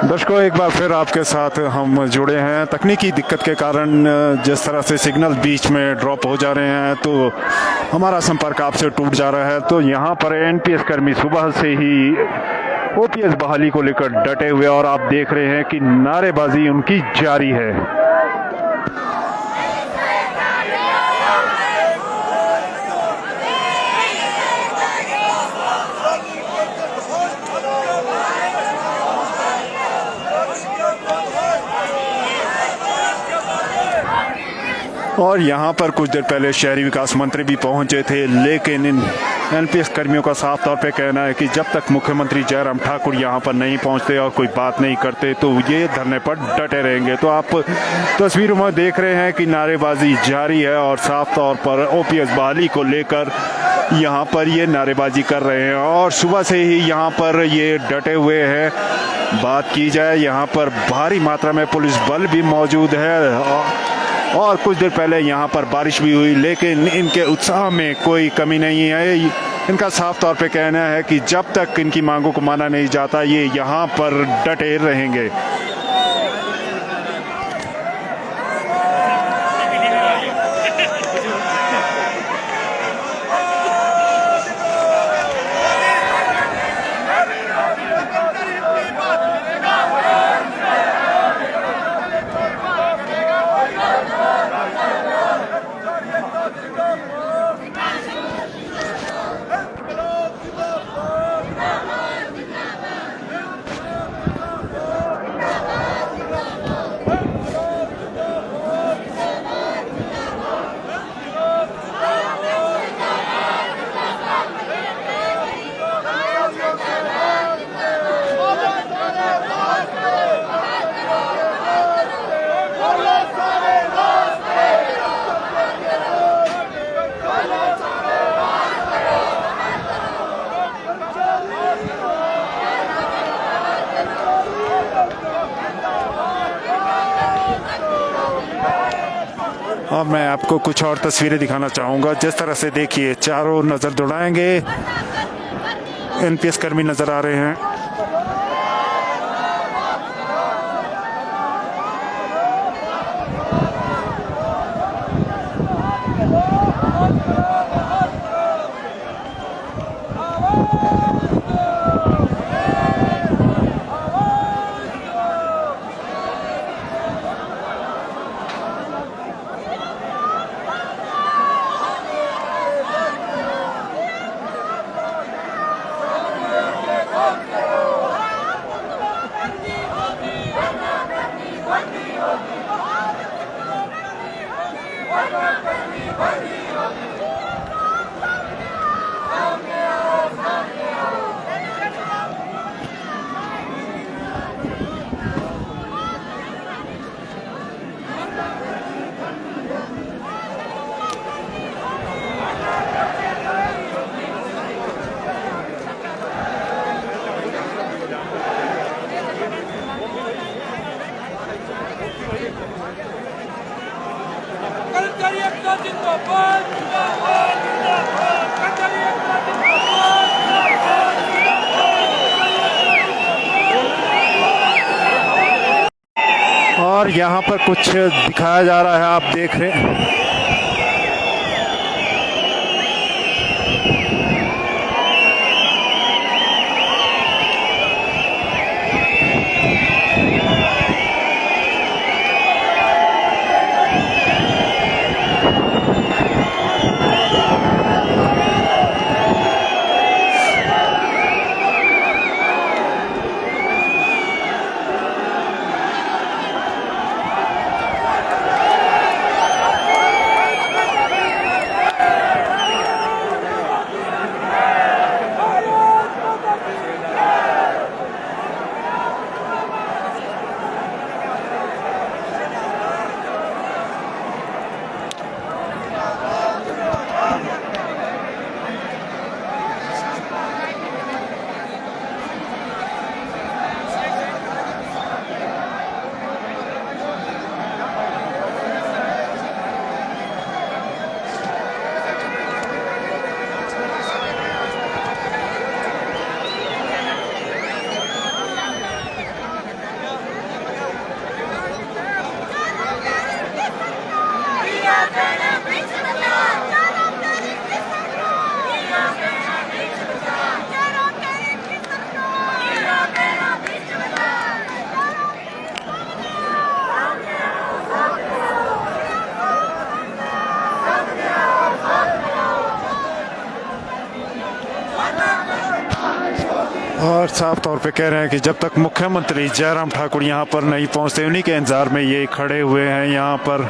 दर्शकों, एक बार फिर आपके साथ हम जुड़े हैं। तकनीकी दिक्कत के कारण जिस तरह से सिग्नल बीच में ड्रॉप हो जा रहे हैं तो हमारा संपर्क आपसे टूट जा रहा है। तो यहाँ पर एनपीएस कर्मी सुबह से ही ओपीएस बहाली को लेकर डटे हुए और आप देख रहे हैं कि नारेबाजी उनकी जारी है। और यहाँ पर कुछ देर पहले शहरी विकास मंत्री भी पहुंचे थे, लेकिन इन एनपीएस कर्मियों का साफ तौर पे कहना है कि जब तक मुख्यमंत्री जयराम ठाकुर यहाँ पर नहीं पहुँचते और कोई बात नहीं करते तो ये धरने पर डटे रहेंगे। तो आप तस्वीरों में देख रहे हैं कि नारेबाजी जारी है और साफ तौर पर ओपीएस बहाली को लेकर यहाँ पर ये नारेबाजी कर रहे हैं और सुबह से ही यहाँ पर ये डटे हुए हैं। बात की जाए, यहाँ पर भारी मात्रा में पुलिस बल भी मौजूद है और कुछ देर पहले यहाँ पर बारिश भी हुई, लेकिन इनके उत्साह में कोई कमी नहीं है। इनका साफ तौर पे कहना है कि जब तक इनकी मांगों को माना नहीं जाता ये यहाँ पर डटे रहेंगे। अब मैं आपको कुछ और तस्वीरें दिखाना चाहूँगा। जिस तरह से देखिए, चारों नज़र दौड़ाएंगे एनपीएस कर्मी नज़र आ रहे हैं। और यहाँ पर कुछ दिखाया जा रहा है, आप देख रहे हैं। और साफ तौर पे कह रहे हैं कि जब तक मुख्यमंत्री जयराम ठाकुर यहाँ पर नहीं पहुँचते, उन्हीं के इंतजार में ये खड़े हुए हैं यहाँ पर।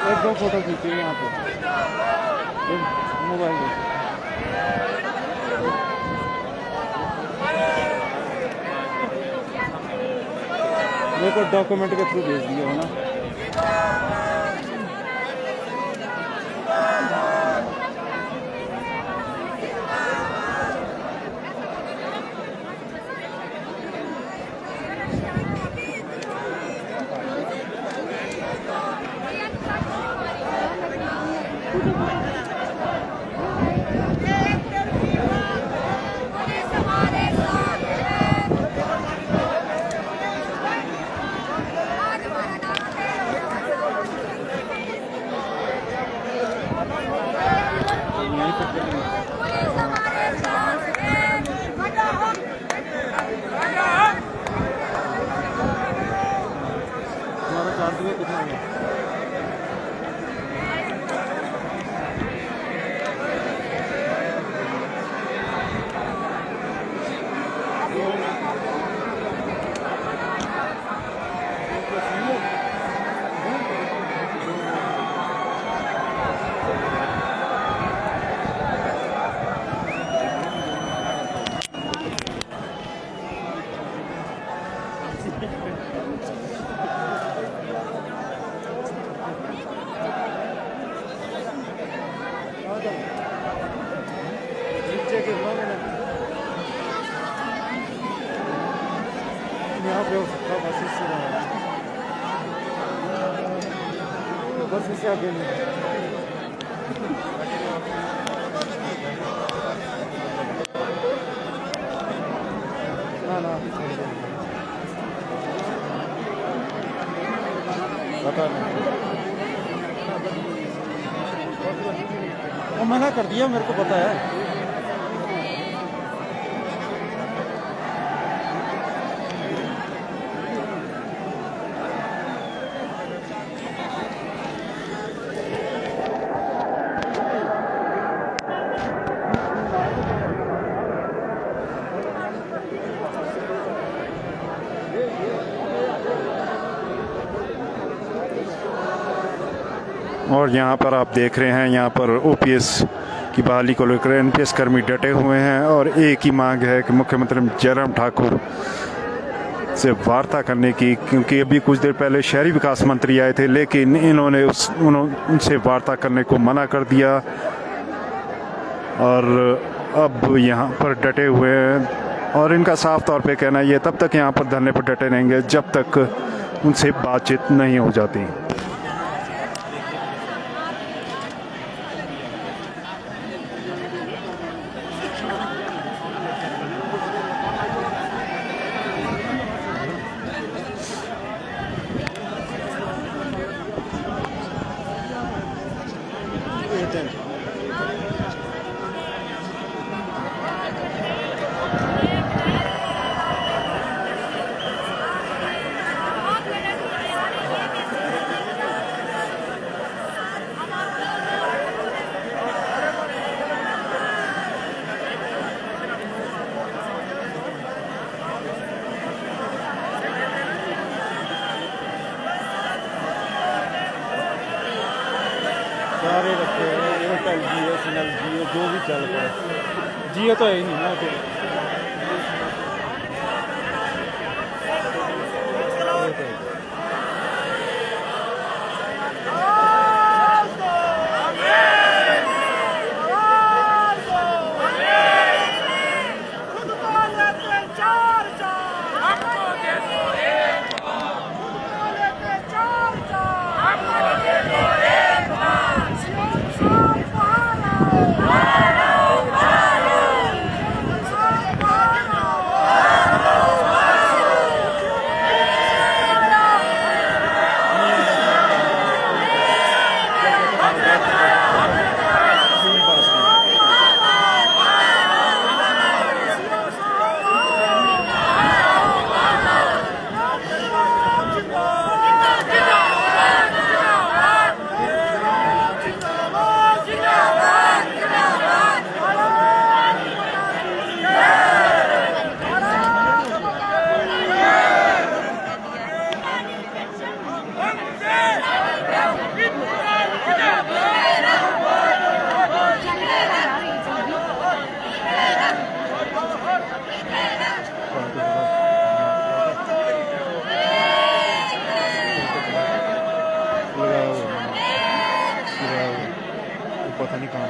एक दो फोटो खींचिए यहाँ पे मोबाइल में। मेरे को डॉक्यूमेंट के थ्रू भेज दिया है ना। हमारा चार्ज में कितना है? यहाँ पे हो सकता बस इससे बस इससे आगे नहीं ना पता नहीं वो मना कर दिया मेरे को पता है और यहाँ पर आप देख रहे हैं, यहाँ पर ओपीएस की बहाली को लेकर एनपीएस कर्मी डटे हुए हैं और एक ही मांग है कि मुख्यमंत्री जयराम ठाकुर से वार्ता करने की, क्योंकि अभी कुछ देर पहले शहरी विकास मंत्री आए थे लेकिन इन्होंने उनसे वार्ता करने को मना कर दिया और अब यहाँ पर डटे हुए हैं और इनका साफ तौर पे कहना ये तब तक यहाँ पर धरने पर डटे रहेंगे जब तक उनसे बातचीत नहीं हो जाती। सारे रखे हैं एयरटेल BSNL जियो जो भी चल रहा है जियो तो है ही नहीं ना फिर पता नहीं कहाँ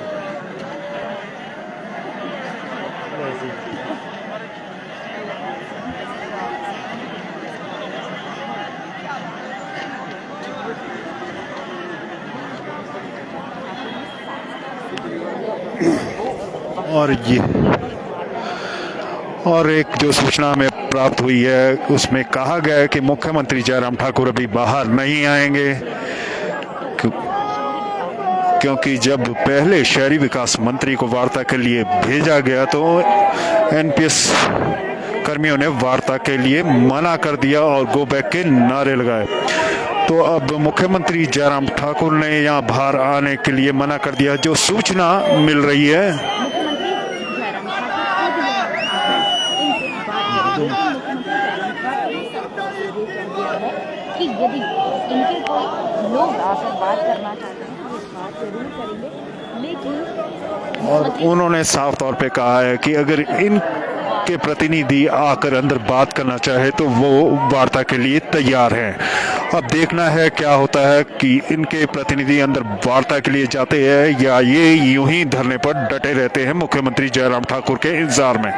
और एक जो सूचना हमें प्राप्त हुई है उसमें कहा गया है कि मुख्यमंत्री जयराम ठाकुर अभी बाहर नहीं आएंगे, क्योंकि जब पहले शहरी विकास मंत्री को वार्ता के लिए भेजा गया तो एनपीएस कर्मियों ने वार्ता के लिए मना कर दिया और गो बैक के नारे लगाए। तो अब मुख्यमंत्री जयराम ठाकुर ने यहाँ बाहर आने के लिए मना कर दिया। जो सूचना मिल रही है कि यदि इनके कोई लोग आकर बात करना चाहते हैं तो इस बात जरूर करेंगे, लेकिन और उन्होंने साफ तौर पे कहा है कि अगर इनके प्रतिनिधि आकर अंदर बात करना चाहे तो वो वार्ता के लिए तैयार हैं। अब देखना है क्या होता है कि इनके प्रतिनिधि अंदर वार्ता के लिए जाते हैं या ये यूं ही धरने पर डटे रहते हैं मुख्यमंत्री जयराम ठाकुर के इंतजार में।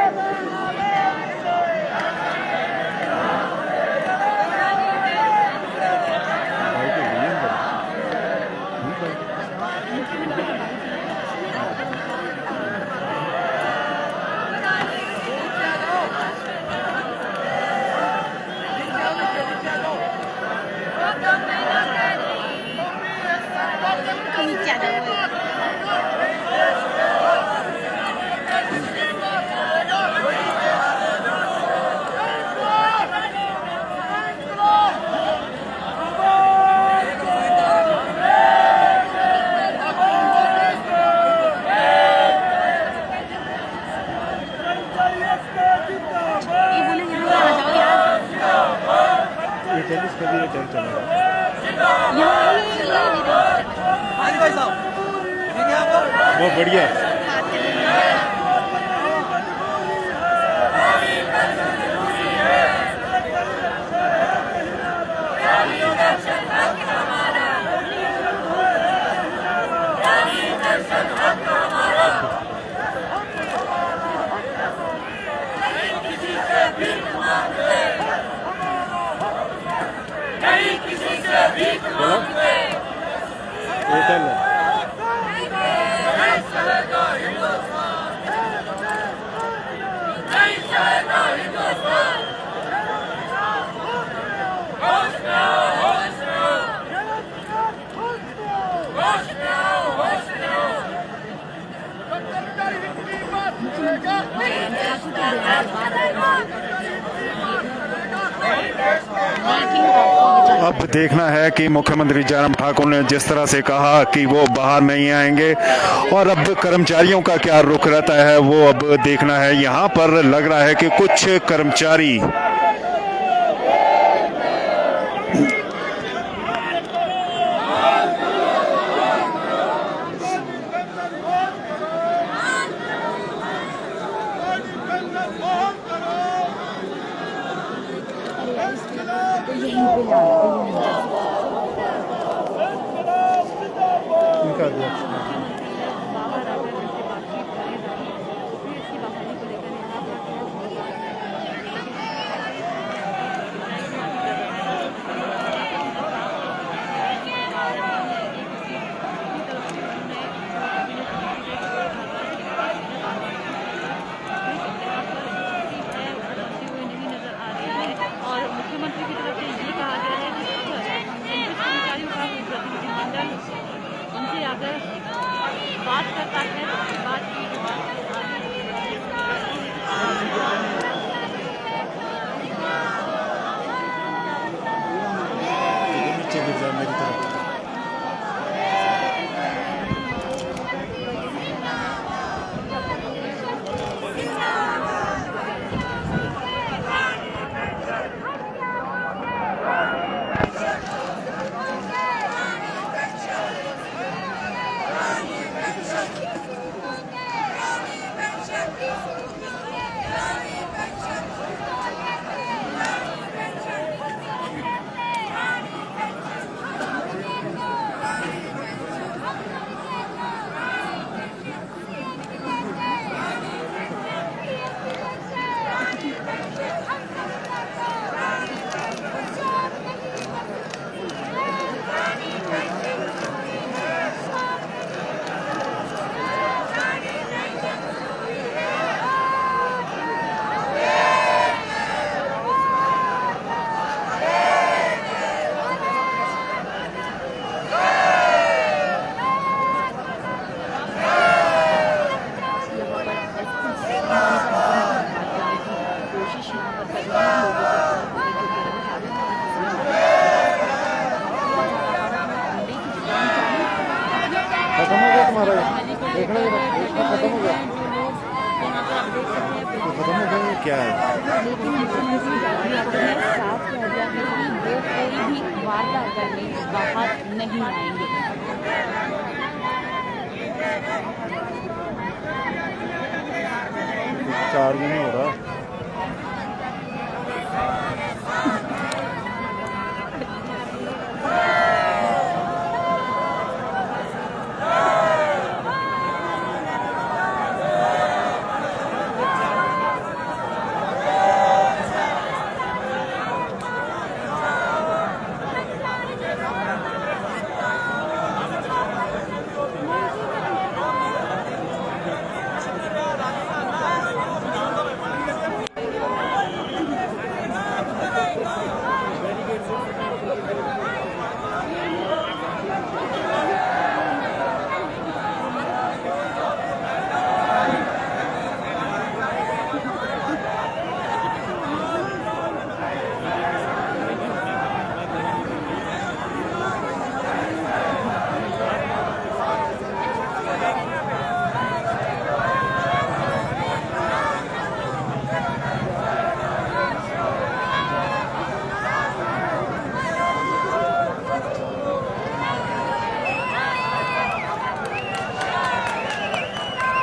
बहुत बढ़िया। अब देखना है कि मुख्यमंत्री जयराम ठाकुर ने जिस तरह से कहा कि वो बाहर नहीं आएंगे और अब कर्मचारियों का क्या रुख रहता है वो अब देखना है। यहाँ पर लग रहा है कि कुछ कर्मचारी इनका अध्यक्ष बात करता है, बात की नीचे गिर जाए मेरी तरफ। तुम्हारा देखना जरा, खत्म हो गया, खत्म हो गया, क्या है? लेकिन मुख्यमंत्री जयराम ठाकुर ने साफ कह दिया है कि वो कोई भी वार्ता करने बाहर नहीं आएंगे। 4 दिन हो रहा।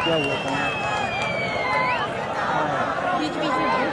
क्या हुआ था? बीच बीच में बहुत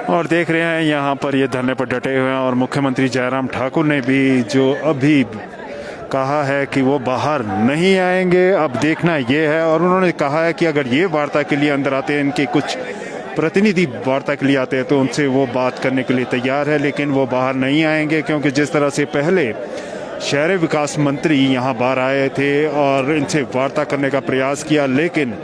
और देख रहे हैं यहाँ पर ये धरने पर डटे हुए हैं और मुख्यमंत्री जयराम ठाकुर ने भी जो अभी कहा है कि वो बाहर नहीं आएंगे। अब देखना ये है, और उन्होंने कहा है कि अगर ये वार्ता के लिए अंदर आते हैं, इनके कुछ प्रतिनिधि वार्ता के लिए आते हैं, तो उनसे वो बात करने के लिए तैयार है, लेकिन वो बाहर नहीं आएंगे। क्योंकि जिस तरह से पहले शहरी विकास मंत्री यहाँ बाहर आए थे और इनसे वार्ता करने का प्रयास किया, लेकिन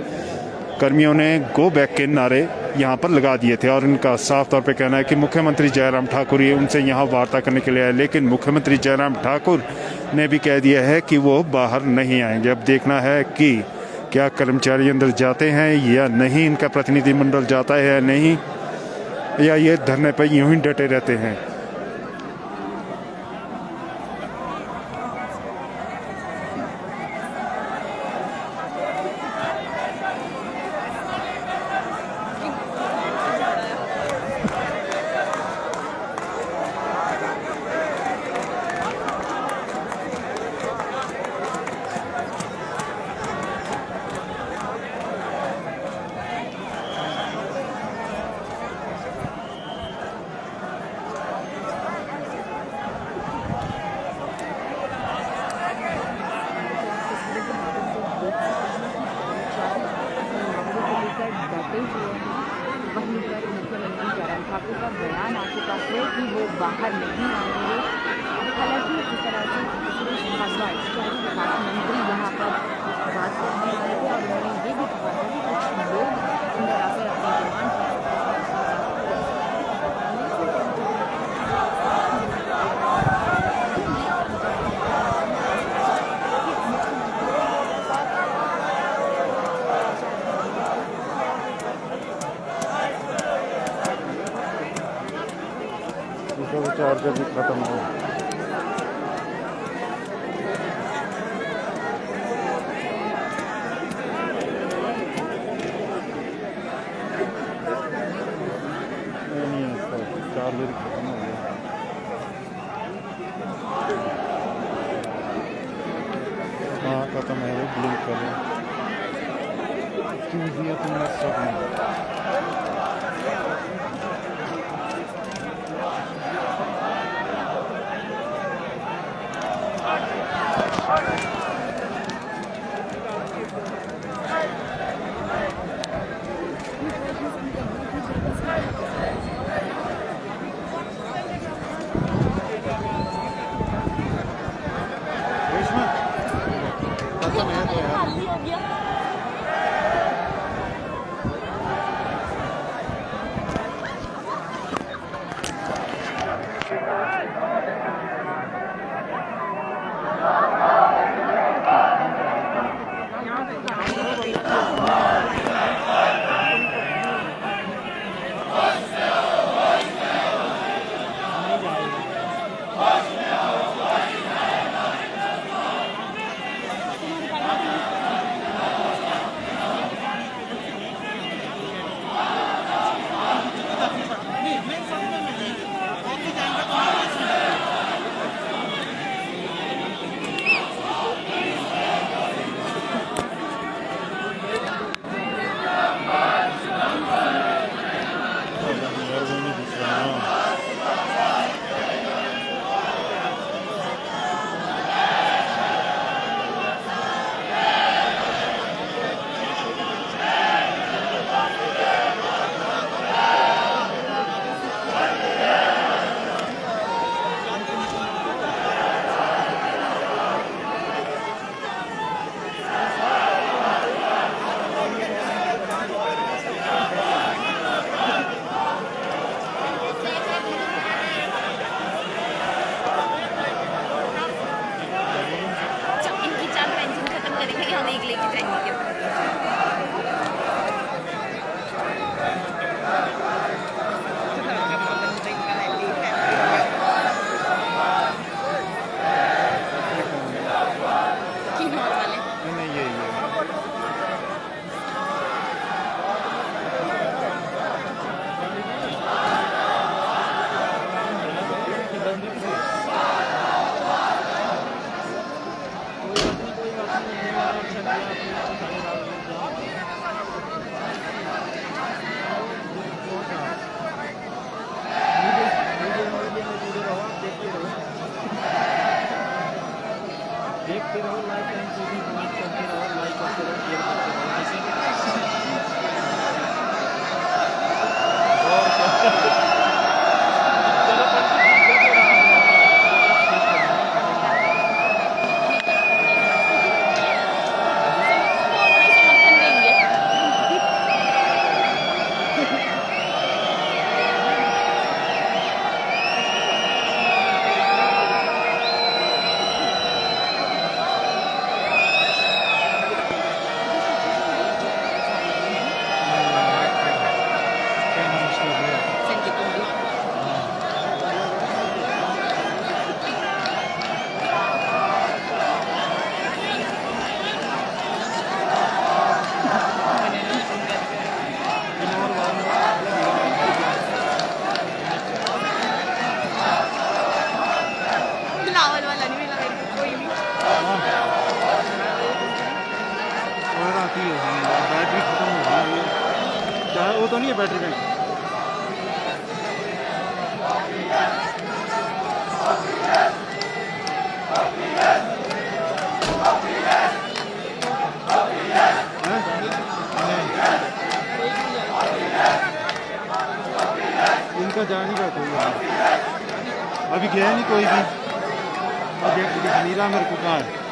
कर्मियों ने गो बैक के नारे यहाँ पर लगा दिए थे और इनका साफ तौर पे कहना है कि मुख्यमंत्री जयराम ठाकुर ही उनसे यहाँ वार्ता करने के लिए आए। लेकिन मुख्यमंत्री जयराम ठाकुर ने भी कह दिया है कि वो बाहर नहीं आएंगे। अब देखना है कि क्या कर्मचारी अंदर जाते हैं या नहीं, इनका प्रतिनिधिमंडल जाता है या नहीं, या ये धरने पर यूं ही डटे रहते हैं। वहीं पर मुख्यमंत्री जयराम ठाकुर का बयान आ चुका है कि वो बाहर नहीं आएंगे। हालांकि इस तरह से सुरेश भारद्वाज शहरी विकास मंत्री यहाँ पर बात करने वाले थे और उन्होंने ये भी कहा था कि कुछ लोग अंदर आकर अपनी डिमांड चार्जर भी खत्म हो। नहीं है, चार्जर खत्म हो गया। हाँ खत्म है, वो ब्लिंक कर रहा है। क्यों दिया तुमने सब में? खत्म है तो यार। इनकी चार पेंशन खत्म करेंगे हम एक लेके जाएंगे किन्नौर वाले नहीं ये देखते रहो लाइक एंड कमेंट करते रहो लाइक करते रहो शेयर करते रहो समर्थन देंगे बिलावल वाला नहीं मिला मेरे को कोई भी और आती है बैटरी खत्म हो गई है क्या वो तो नहीं है बैटरी बैंक इनका जा नहीं रहा कोई अभी गया नहीं कोई भी अभी नीला मेरे को कहा है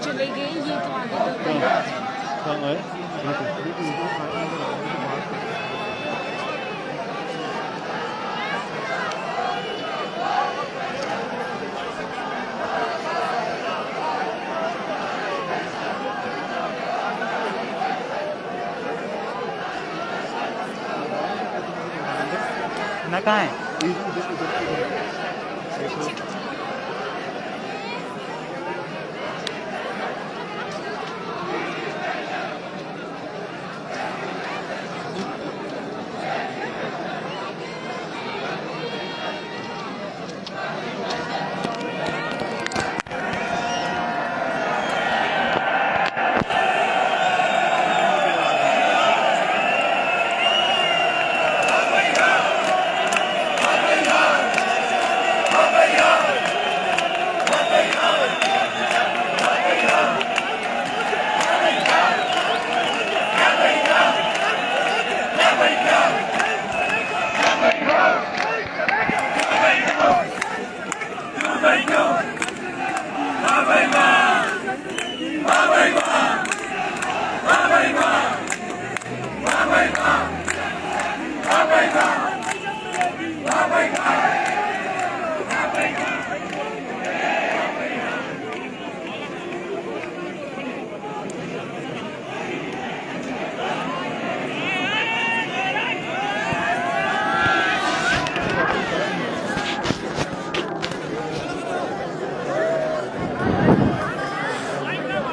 चले गए ये तो आगे कहाँ है ना कहाँ है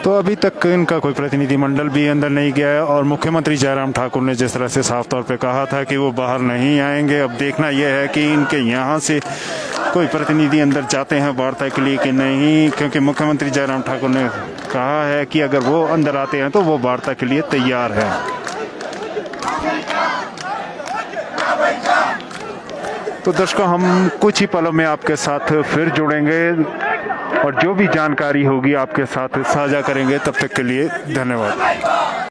तो अभी तक इनका कोई प्रतिनिधिमंडल भी अंदर नहीं गया है और मुख्यमंत्री जयराम ठाकुर ने जिस तरह से साफ तौर पे कहा था कि वो बाहर नहीं आएंगे, अब देखना यह है कि इनके यहाँ से कोई प्रतिनिधि अंदर जाते हैं वार्ता के लिए कि नहीं, क्योंकि मुख्यमंत्री जयराम ठाकुर ने कहा है कि अगर वो अंदर आते हैं तो वो वार्ता के लिए तैयार है। तो दर्शकों, हम कुछ ही पलों में आपके साथ फिर जुड़ेंगे और जो भी जानकारी होगी आपके साथ साझा करेंगे। तब तक के लिए धन्यवाद।